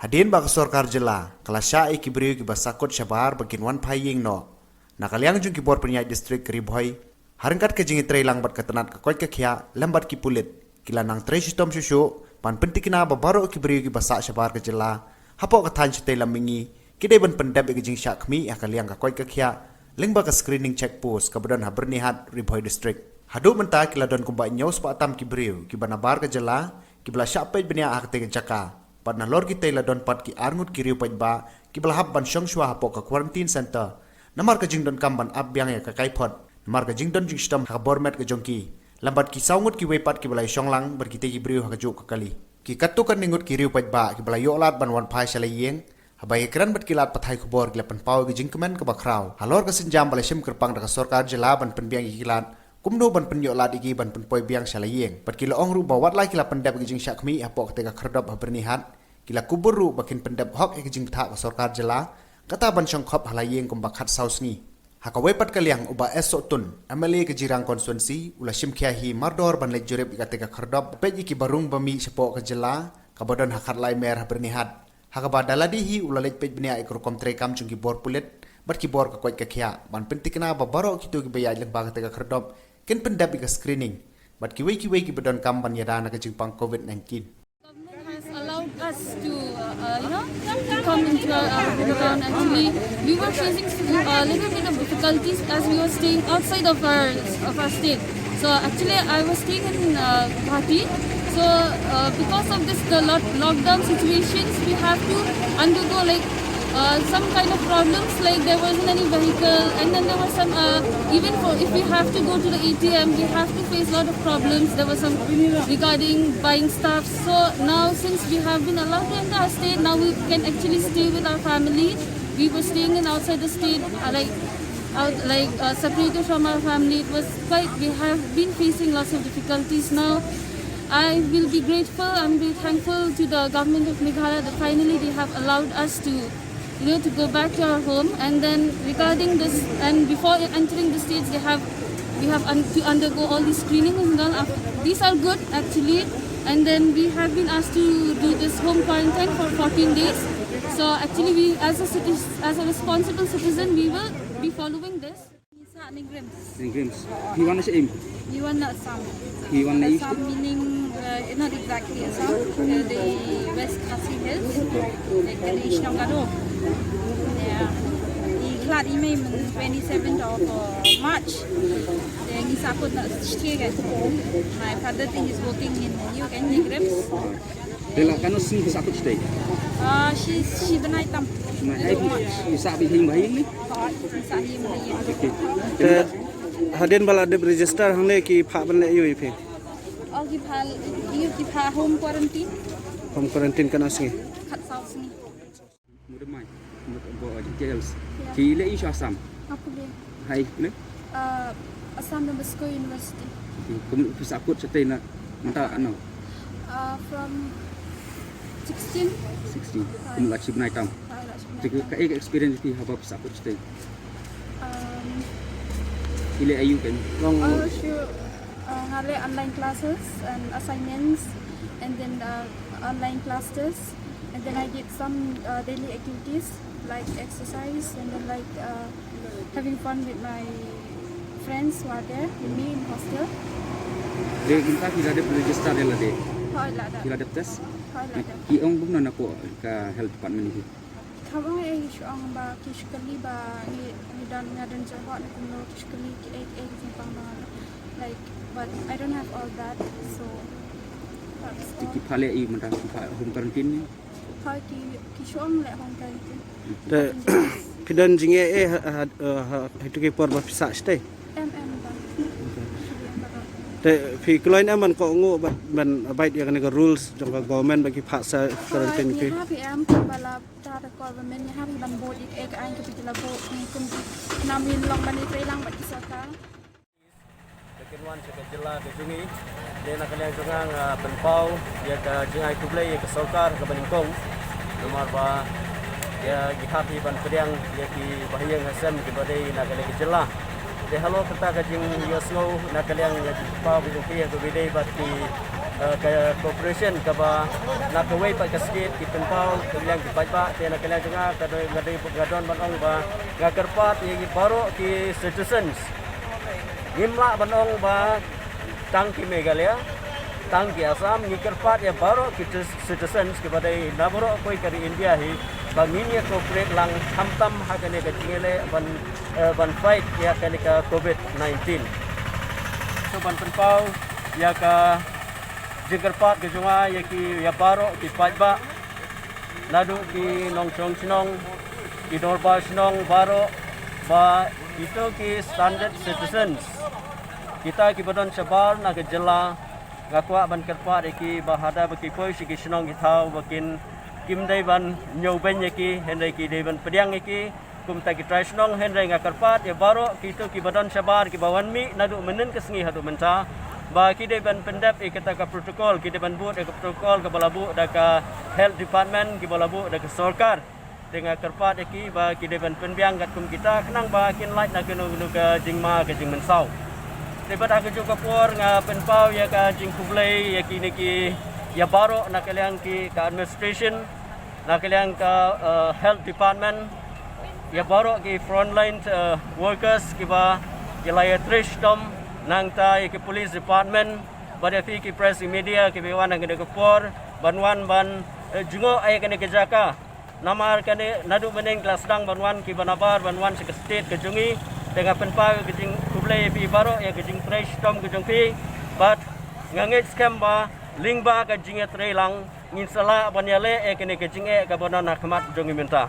Hadin bak sorkar jela, kelasya ikibriu ki basakut syabar bakin wan paying no. Nakaliang jung ki bor penyak distrik keribhoi, harangkat ke jingi trailang bat ketenat ke koi kekhya, lambat ki pulit, kila nang tre sistem susu, pan pentikina babaro ikibriu ki basak syabar ke jela, hapok ketan syete lamingi, kidai ban pendap ke jing syakmi akaliang ke koi kekhya, lengba ke screening check post kebedan habernihat ribhoi distrik. Hadu mentah kila don kumba nyaus pa atam kibriu, ki banabar ke jela, ki bela syapet benia akte ke jaka. Pat na lor kita ila don pat ki arngut ki riu pajba ki belahap ban syong shwa hapok ka quarantine center namar ka jing don kamban ab biang ya ka kaipot namar ka jing don jing stam ha bormet ka jongki lambat ki saungut ki wepat ki belai syong lang ber kita ki briu ha ka juk ka kali ki katu kan ningut ki riu pajba ki belai yolat ban wan phai shalai yeng habai kran bat kilat pathai khubor ki lapan pau ki jing kemen ka bakrau halor ka sinjam balai sim kerpang da ka sorkar jela ban pen biang ki kilat kumno ban pen yolat iki ban pen poi biang shalai yeng pat ki ong ru bawat lai ki lapan dap ki jing syakmi hapok te ka kherdop ha bernihat kila kuburu bakin pendap hok ek jing pthak sorkar jela kata ban syong khop halayeng kum bakhat sausni hakawe pat kaliang uba esotun amali ke jirang konstituensi ula shimkhia hi mardor ban lek jurep ikate ka khardop peji ki barung bami sepo ke jela kabadan hakat lai mer bernihat hakaba daladi hi ula lek pej benia ek rukom trekam chung ki bor pulet bat ki bor ka kwai ka khia ban pentikna ba baro kitu ki bayaj lek ba ka khardop ken pendap ka screening bat ki wei ki bedon kam ban yadana ka jing pang covid-19 allowed us to, come into our hometown. Actually, we were facing a little bit of difficulties as we were staying outside of our state. So actually, I was staying in Guwahati. So because of this, the lockdown situations, we have to undergo some kind of problems, like there wasn't any vehicle, and then there was some even for if we have to go to the ATM, we have to face a lot of problems. There was some regarding buying stuff. So now since we have been allowed to enter our state, now we can actually stay with our family. We were staying in outside the state, separated from our family. It was quite, we have been facing lots of difficulties now. I will be grateful, I'm very thankful to the government of Meghalaya that finally they have allowed us to to go back to our home. And then regarding this, and before entering the states, we have to undergo all these screenings and all. These are good actually, and then we have been asked to do this home quarantine for 14 days. So actually, we as a responsible citizen, we will be following this. Grims. He want to aim. You want Assam. He want to Assam meaning not exactly Assam. The West Khasi Hills. Like the East Nongado. Yeah. Iklat email 27th of March. Then he sakut nak stay kan. My father thing is working in New Grims. Bela kanu sing sakut stay. She benai tam. Nah, bisa bihin bahin ni. Okay. Hadin bala de register hangne ki pha ban le yui phe. Ki pha home quarantine. Home quarantine kana singi. Khat south ni. Mudah mai. Mudah details. Ki le isu Assam. Aku dia. Hai ne. Assam Nabisco University. Kamu sakut stay na mata ano. From 16. Kamu lagi benai tam. Jika kau experience di apa sakut stay. Ile ayu kan. Sure. Hale online classes and assignments, and then online classes, and then I did some daily activities like exercise, and then having fun with my friends who are there with me in hostel. Dia kita tidak ada register dia lah deh. Tidak ada tes. Kiong bukan nak ke health department itu. Kamu isu ba kishkali ba ni dan ngadan jawab ni kuno kishkali ki simpang like, but I don't have all that, so that's all. Ki phale I mata home quarantine ni. Hai ki shong le home quarantine. De pidan jinge itu ke por ba pisa stay. Ba. De phi kloin aman ko ngu ban abide ya kan rules jong government bagi pha sa quarantine ki. ki. Happy am bala the government ni happy ban bod ik ek ain ke pitila bo ni kum namin long ban itray lang ba isaka. Kekinuan sa jela ke jungi dia nak kalian jungang penpau dia ke jingai tublai ke sorkar ke baningkong nomor ba dia gihapi ban pediang dia ki bahiyang hasam ke badai nak kalian ke jela de halo kita ke jing yosno nak kalian pau bijung ki ke bidai bat ki ke corporation ke ba nak kawai pak ke state ki penpau ke bilang ki ba te nak kalian dengar ke ngadai gadon banong ba ngakerpat ye baru ki citizens ngimla banong ba tang ki Meghalaya tang ki Assam ngikerpat ye baru ki citizens ke badai naboro koi kari India hi banginya corporate lang hamtam hakane ke jingele ban fight ya kani ka COVID-19 so ban penpau ya ka jingkerpat ke junga ya ki ya baro ki pajba nadu ki nongchong sinong ki dorba sinong baro ba itu ki standard citizens kita ki badon sabar na ke jela ngakwa ban kerpat ki bahada baki koi si ki sinong githau bakin kim dai ban nyoben ki hendai ki dai ban pediang ki kum ta ki trai sinong hendai ngakerpat ya baro ki itu ki badon sabar ki bawan mi nadu menen kesngi hadu menca ba kide ban pendap ikata ka protokol kide ban buat ka protokol ka balabu da ka health department ki balabu da ka sarkar dengan kerpat ki ba kide ban penbiang kat kum kita kenang ba kin light na kenu ka jingma ka jing mensau debat aku juga por nga penpau ya ka jing kublai ya kini ki ya baro na kaliang ki ka administration na kaliang ka health department ya baro ki frontline workers ki ba ki laya trish tom nang ta ke police department pada fi ki press media ki bewan nang ke por banwan ban jungo ay kene ke jaka namar kene nadu meneng kelas dang banwan ki banabar banwan se state ke jungi dengan penpa ke jing kublai fi baro ya ke jing fresh tom ke jung fi but nganget scam ba ling ba ke jing trelang nginsala banyale e kene ke jing e ka bonan hakmat jungi minta